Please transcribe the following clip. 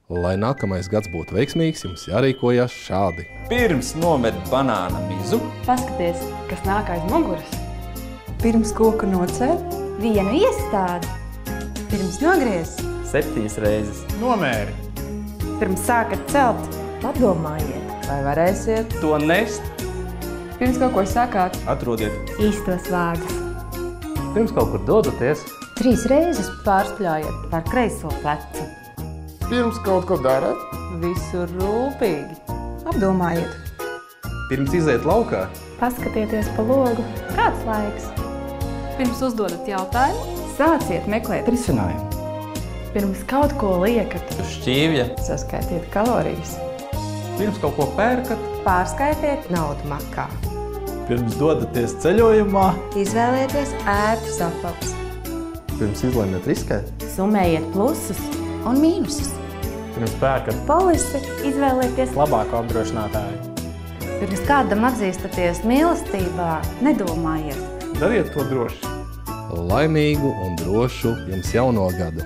Lai nākamais gads būtu veiksmīgs, jums jārīkojas šādi. Pirms nomet banāna mizu. Paskaties, kas nāk aiz muguras. Pirms koku nocēl. Vienu iestādi. Pirms nogriez. 7 reizes. Nomēri. Pirms sākat celt. Padomājiet. Vai varēsiet? To nest. Pirms kaut ko sakāt. Atrodiet. Īstos vārdus. Pirms kaut kur dodaties. 3 reizes pārspļājiet par kreiso plecu. Pirms kaut ko darat. Visur rūpīgi. Apdomājiet. Pirms iziet laukā. Paskatieties pa logu. Kāds laiks? Pirms uzdodat jautājumu. Sāciet meklēt risinājumu. Pirms kaut ko liekat. Šķīvja. Saskaitiet kalorijas. Pirms kaut ko pērkat. Pārskaitiet naudu makā. Pirms dodaties ceļojumā. Izvēlieties ērtus apavus. Pirms izlēmiet riskēt. Sumējiet plusus un mīnusus. Pirms pērkat Polisi izvēlieties. labāku apdrošinātāju. Pirms kādam atzīstaties mīlestībā, nedomājiet. Dariet to droši. Laimīgu un drošu jums jauno gadu!